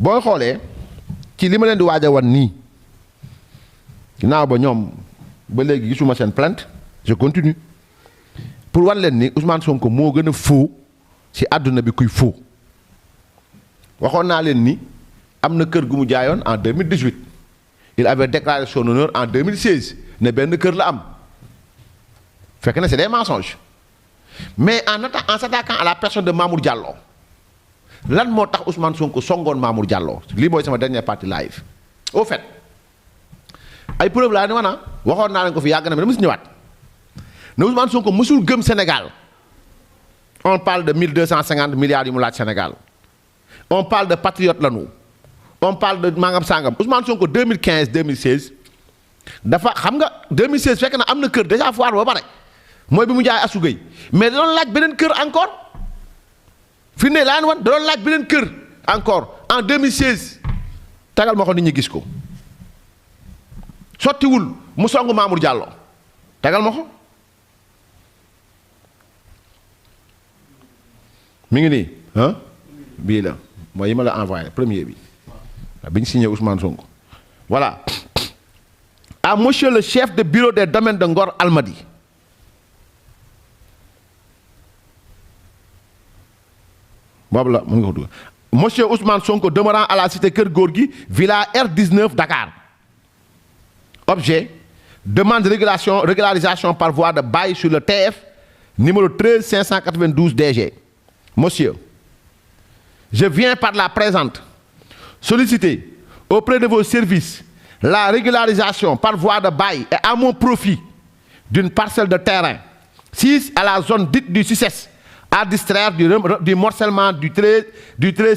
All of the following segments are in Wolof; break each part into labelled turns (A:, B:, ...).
A: boo xoolee ci li ma leen di waaj a wan nii ginnaaw ba ñoom ba léegi gisuma seen plainte je continue pour wan leen ni Ousmane Sonko moo gën a faux ci àdduna bi kuy faux waxoon naa leen ni am na kër gu mu jaayoon en 2018 il avait déclaré son honneur en 2016 ne benn kër la am fekk na c'est des mensonges mais en s'attaquant à la personne de Mamour Diallo lan moo tax Ousmane Sonko songoon Mamour Diallo lii mooy sama dernière partie live au fait ay preuve laa ne wana waxoon naa leen ko fi yàgg na mais dama si ñëwaat ne Ousmane Sonko mësul gëm Sénégal on parle de 1250 milliards yu mu laaj Sénégal on parle de patriote la ñu on parle de mangam sangam Ousmane Sonko 2015 2016 dafa xam nga 2016 fekk na am na kër déjà foire ba pare mooy bi mu jaay Assou Gueye mais da doon laaj beneen kër encore fi ne laa wan da doon laaj beneen kër encore en 2016 tagal ma ko nit ñi gis ko sottiwul mu song Mamour Diallo tagal ma ko mi ngi nii ah bii la mooy yi ma la envoyé premier bi bi ñu signé Ousmane Sonko voilà à monsieur le chef de bureau des domaines de Ngor Almadies boobu la mu ngi ko dugg monsieur Ousmane Sonko demeurant à la cité Kër Gorgui villa R19 Dakar objet demande de régularisation par voie de bail sur le TF numéro 13 592 DG monsieur je viens par la présente solliciter auprès de vos services la régularisation par voie de bail et à mon profit d'une parcelle de terrain 6 à la zone dite du CICES à distraire du morcellement du 13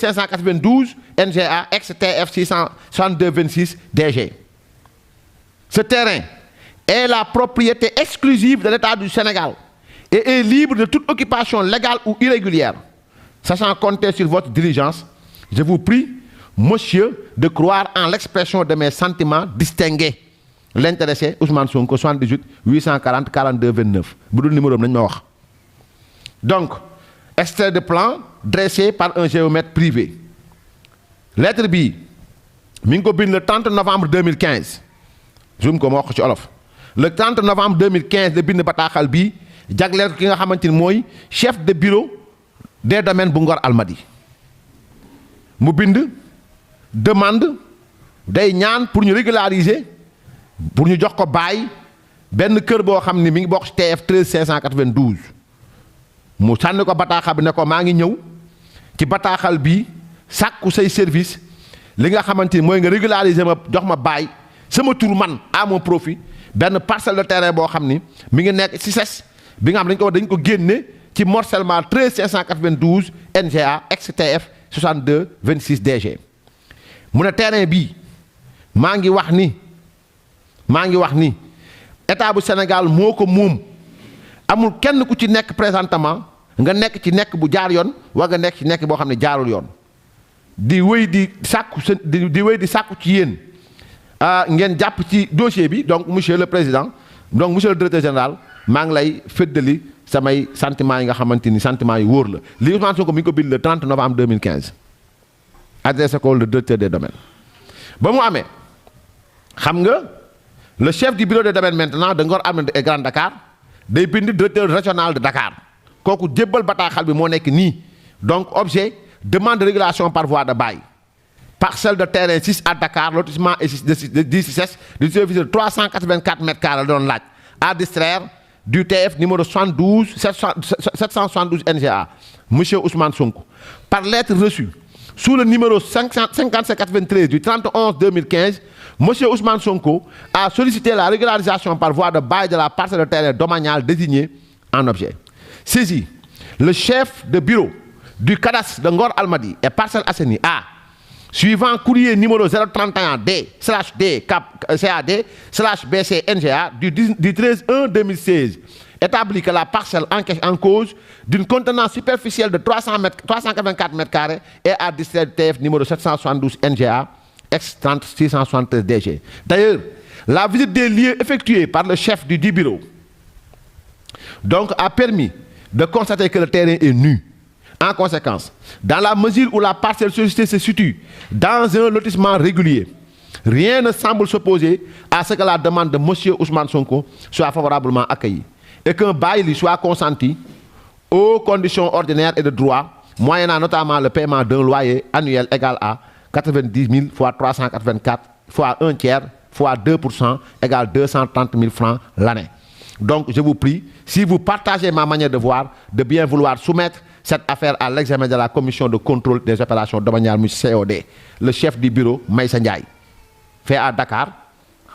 A: 592 NGA ex-TF 662 26 DG. Ce terrain est la propriété exclusive de l'État du Sénégal et est libre de toute occupation légale ou irrégulière. Sachant compter sur votre diligence, je vous prie, monsieur, de croire en l'expression de mes sentiments distingués. L'intéressé, Ousmane Sonko, 78 840 42 29. bu dul numéro am nañ ma wax. Donc, extrait de plan dressé par un géomètre privé. Lettre bi mi ngi ko bind le 30 novembre 2015 zoom ko ma wax ko ci olof le 30 novembre 2015 la bind bataaxal bi jagleel ko ki nga xamante ni mooy chef de bureau des domaines bu Ngor Almadies mu bind demande day ñaan pour ñu régulariser pour ñu jox ko bail benn kër boo xam ni mi ngi bokk ci TF 13 592 mu sànni ko bataaxal bi ne ko maa ngi ñëw ci bataaxal bi sàkku say service li nga xamante ni mooy nga régulariser ma jox ma bail sama tur man à mon profit benn parcelle de terrain boo xam ni mi ngi nekk ci CICES bi nga xam dañ ko génne ci morcellement 13 592 NGA ex-TF 62 26 DG mu ne terrain bii maa ngi wax ni état bu Sénégal moo ko moom amul kenn ku ci nekk présentement nga nekk ci nekk bu jaar yoon wa nga nekk ci nekk boo xam ne jaarul yoon di wéy di sàkku ci yéen ngeen jàpp ci dossier bi donc monsieur le président donc monsieur le directeur général maa ngi lay féddali samay sentiments yi nga xamante ni sentiments yu wóor la li Ousmane Sonko mi ngi ko bind le 30 novembre 2015 adressé ko le directeur des domaines ba mu amee xam nga le chef du bureau des domaines maintenant de Ngor Almadies et Grand Dakar day bind directeur régional de Dakar kooku jébbal bataaxal bi moo nekk nii donc objet demande de régulation par voie de bail parcelle de terrain 6 à Dakar lotissement et 6 du CICES du service de 384 mètres carrés la doon laaj à distraire du TF numéro 772 NGA monsieur Ousmane Sonko par lettre reçue sous le numéro 5793 du 30/11/2015 monsieur Ousmane Sonko a sollicité la régularisation par voie de bail de la parcelle de terrain domaniale désignée en objet. Saisi, le chef de bureau du cadastre de Ngor Almadies et Parcelles Assainies A, suivant courrier numéro 031D/D/CAD/BC/NGA du 13/1/2016, établit que la parcelle en cause d'une contenance superficielle de 384 mètres carrés est à distraire du TF numéro 772 NGA ex-30 673 DG. D'ailleurs, la visite des lieux effectuée par le chef du bureau donc a permis de constater que le terrain est nu, En conséquence, dans la mesure où la parcelle sollicitée se situe dans un lotissement régulier, rien ne semble s'opposer à ce que la demande de M. Ousmane Sonko soit favorablement accueillie et qu'un bail lui soit consenti aux conditions ordinaires et de droit, moyennant notamment le paiement d'un loyer annuel égal à 90 000 fois 384 fois 1 tiers fois 2% égale 230 000 francs l'année. Donc, je vous prie, si vous partagez ma manière de voir, de bien vouloir soumettre cette affaire à l'examen de la commission de contrôle des opérations domaniales COD, le chef du bureau, Maïssa Ndiaye, fait à Dakar.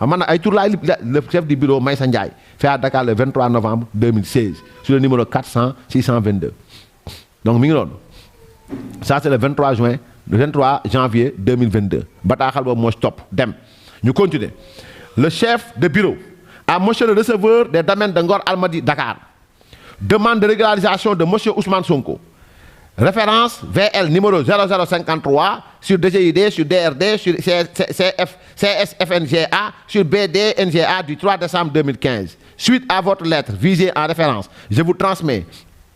A: Le chef du bureau, Maïssa Ndiaye, fait à Dakar le 23 novembre 2016, sur le numéro 400-622. Donc, ça c'est le 23 janvier 2022. Moi stop. Dem. Nous continuons. Le chef de bureau à monsieur le receveur des domaines de Ngor Almadi Dakar. Demande de régularisation de monsieur Ousmane Sonko. Référence VL numéro 0053 sur DGID, sur DRD, sur CSFNGA, sur BDNGA du 3 décembre 2015. Suite à votre lettre visée en référence, je vous transmets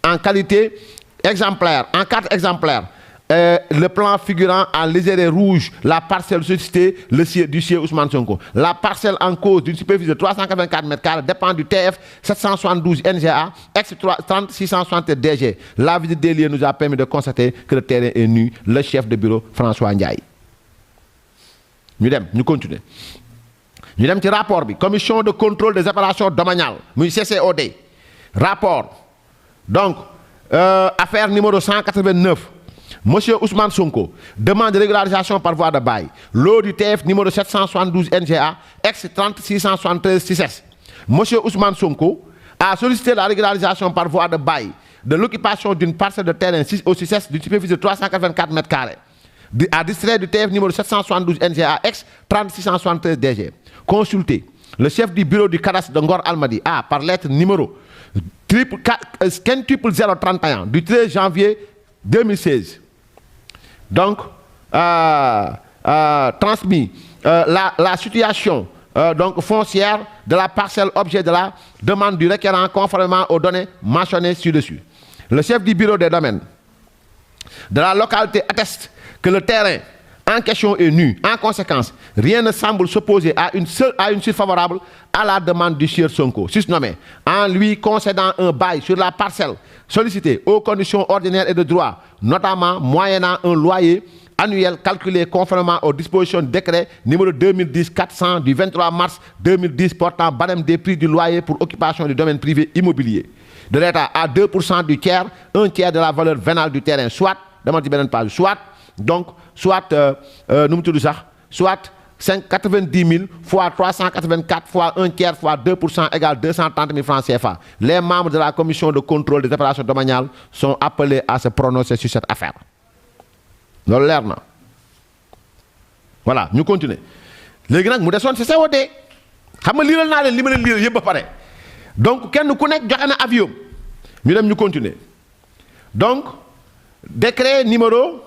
A: en qualité exemplaire, en 4 exemplaires, le plan figurant en légère rouge la parcelle sollicitée du sieur Ousmane Sonko. La parcelle en cause d'une superficie de 384 m² dépend du TF 772 NGA, ex 3660 DG. La visite des lieux nous a permis de constater que le terrain est nu. Le chef de bureau, François Ndiaye. Nous continuons. Nous avons un rapport, commission de contrôle des opérations domaniales, CCOD. Rapport. Donc, affaire numéro 189. Monsieur Ousmane Sonko demande de régularisation par voie de bail. Lot du TF numéro 772 NGA, ex 3673 6S. Monsieur Ousmane Sonko a sollicité la régularisation par voie de bail de l'occupation d'une parcelle de terrain 6 au 6S d'une superficie de 384 m², à distrait du TF numéro 772 NGA, ex 3673 DG. Consultez le chef du bureau du cadastre de Ngor Almadi A par lettre numéro 031 du 13 janvier 2016. Donc, transmis la situation donc foncière de la parcelle objet de la demande du requérant conformément aux données mentionnées ci-dessus. Le chef du bureau des domaines de la localité atteste que le terrain en question est nu. En conséquence, rien ne semble s'opposer à une suite favorable à la demande du sieur Sonko, susnommé, en lui concédant un bail sur la parcelle sollicitée aux conditions ordinaires et de droit, notamment moyennant un loyer annuel calculé conformément aux dispositions du décret numéro 2010-400 du 23 mars 2010 portant barème des prix du loyer pour occupation du domaine privé immobilier de l'État à 2% du tiers, un tiers de la valeur vénale du terrain, soit, soit 90 000 fois 384 fois 1 tiers fois 2% égale 230 000 francs CFA. Les membres de la commission de contrôle des opérations domaniales sont appelés à se prononcer sur cette affaire. Voilà, nous continuons. Les grands, nous descendons, c'est COD. Donc, quand nous connaissons un avion, nous continuons. Donc, décret numéro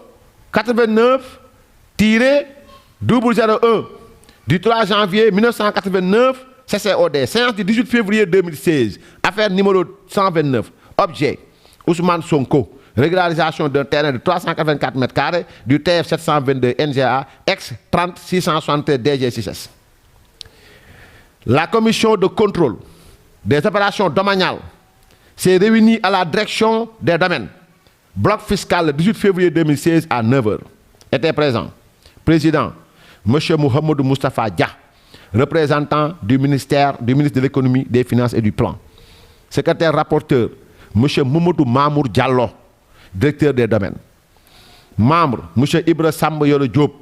A: 89-001 du 3 janvier 1989, CCOD, séance du 18 février 2016, affaire numéro 129, objet, Ousmane Sonko, régularisation d'un terrain de 384 m² du TF 722 NGA, ex 3660 DG6S. La commission de contrôle des opérations domaniales s'est réunie à la direction des domaines, bloc fiscal le 18 février 2016 à 9h. Était présent, président, M. Mohamedou Moustapha Dia, représentant du ministre de l'économie, des finances et du plan. Secrétaire rapporteur, M. Mamadou Mamour Diallo, directeur des domaines. Membre, M. Ibra Samba Yolo Diop,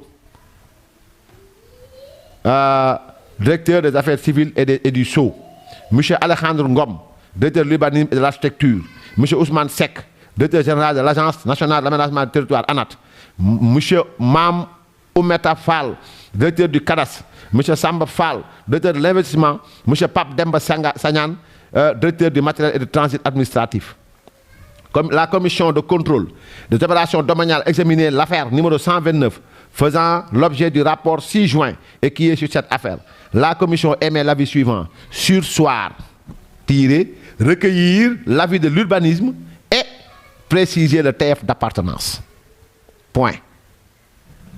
A: directeur des affaires civiles et du SO. M. Alejandro Ngom, directeur de l'urbanisme et de l'architecture. M. Ousmane Sek, directeur général de l'Agence nationale de l'aménagement du territoire, ANAT. M. Mam Oumeta Fall, directeur du CADAS. M. Samba Fall, directeur de l'investissement. M. Pape Demba Sanyan, directeur du matériel et du transit administratif. Comme la commission de contrôle des opérations domaniales examiné l'affaire numéro 129 faisant l'objet du rapport 6 juin et qui est sur cette affaire. La commission émet l'avis suivant. Sursoir, recueillir l'avis de l'urbanisme et préciser le TF d'appartenance point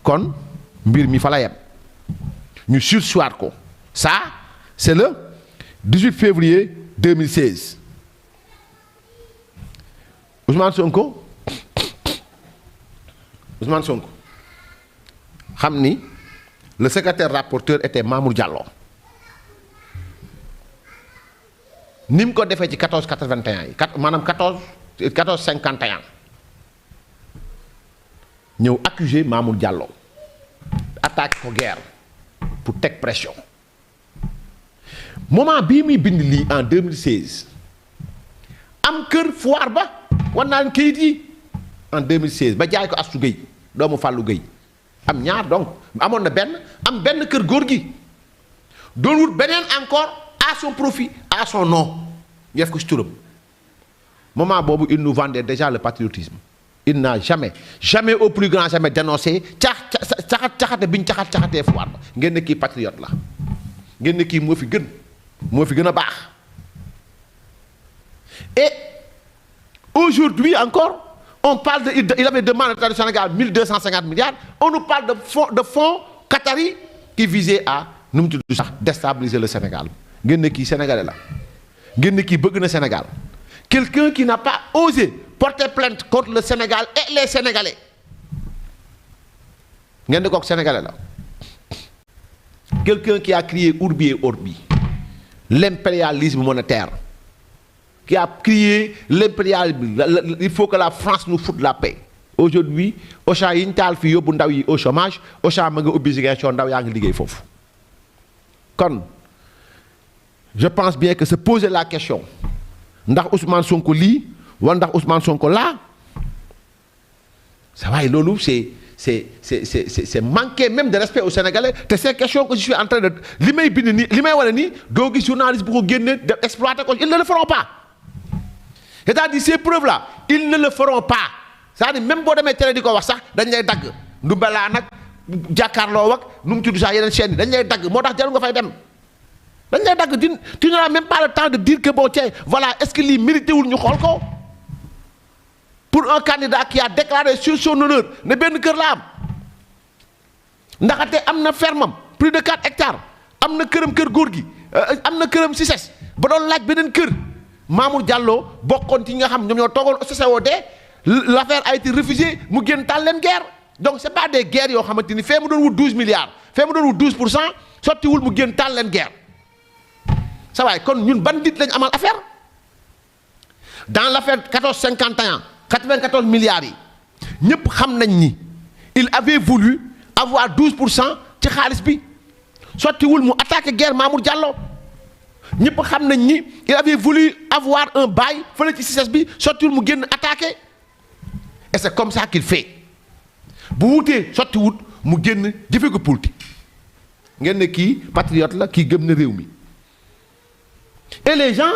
A: kon mbir mi fa la yem ñu surseoir ko ça c'est le 18 février 2016 Ousmane Sonko xam ni le secrétaire rapporteur était Mamour Diallo ni mu ko defee ci 1481 yi maanaam 1451 ñëw accusé Mamour Diallo attaque ko guerre pour teg pression moment bii muy bind lii en 2016 am kër foire ba war naa leen kayit yi en 2016 ba jaay ko Astou Gueye doomu Fallou Gueye am ñaar donc amoon na benn am benn kër góor gi doon wut beneen encore à son profit à son nom ñu def ko ci turam moment boobu il nous vendait déjà le patriotisme il n'a jamais au plus grand jamais dénoncé caxate bi ñu caxatee foire ba ngeen ne kii patriote la ngeen ne kii moo fi gën a baax et aujourd'hui encore on parle il avait demandé au Sénégal 1250 milliards on nous parle de fonds qatari qui visaient à nu mu tudd sax déstabiliser le Sénégal ngeen ne kii sénégalais la ngeen ne kii bëgg na Sénégal quelqu'un qui n'a pas osé porter plainte contre le Sénégal et les Sénégalais ngeen ne kooku sénégalais la quelqu'un qui a crié Urbi et Orbi l'impérialisme monétaire qui a crié l'impérialisme il faut que la France nous foute la paix aujourd'hui Auchan yi ñu taal fi yóbbu ndaw yi au chômage Auchan ma nga ubbi Ziguinchor ndaw yaa ngi liggéey foofu kon je pense bien que se poser la question ndax Ousmane Sonko lii wala ndax Ousmane Sonko laa ça va loolu c'est manquer même de respect aux Sénégalais te ces questions que je suis en train de li may bind nii li may wane nii doo gis journaliste bu ko génne de exploiter ko ils ne le feront pas c'est-à-dire ces preuves là ils ne le feront pas c'est-à-dire même boo demee télé di ko wax sax dañ lay dagg Ndoumbala nag jàkkaarloo ak nu mu tudd sax yeneen chaîne yi dañ lay dagg moo tax jarul nga fay dem dañ lay dagg tu n'auras même pas le temps de dire que bon tiens voilà est-ce que lii mérité wul ñu xool ko pour un candidat qui a déclaré sur son honneur ne benn kër la am ndaxate am na fermam plus de 4 hectares am na këram kër góor gi am na këram Cissesse ba doon laaj beneen kër Mamour Diallo bokkoon ci ñi nga xam ñoom ñoo toogoon CCOD l'affaire a été refusée mu génn taal leen guerre donc c'est pas des guerres yoo xamante ni fee mu doon wut 12 milliards fee mu doon wut 12% sottiwul mu génn taal leen guerre ça va kon ñun ban nit lañ amal affaire dans l'affaire 1451 94 milliards yi ñëpp xam nañ ni il avait voulu avoir 12% ci xaalis bi sottiwul mu attaqué guerre Mamour Diallo ñëpp xam nañ ni il avait voulu avoir un bail fële ci Cissesse bi sottiwul mu génn attaqué et c'est comme ça qu'il fait bu wutee sottiwut mu génn jëfe ko politique ngeen ne kii patriote la kii gëm na réew mi et les gens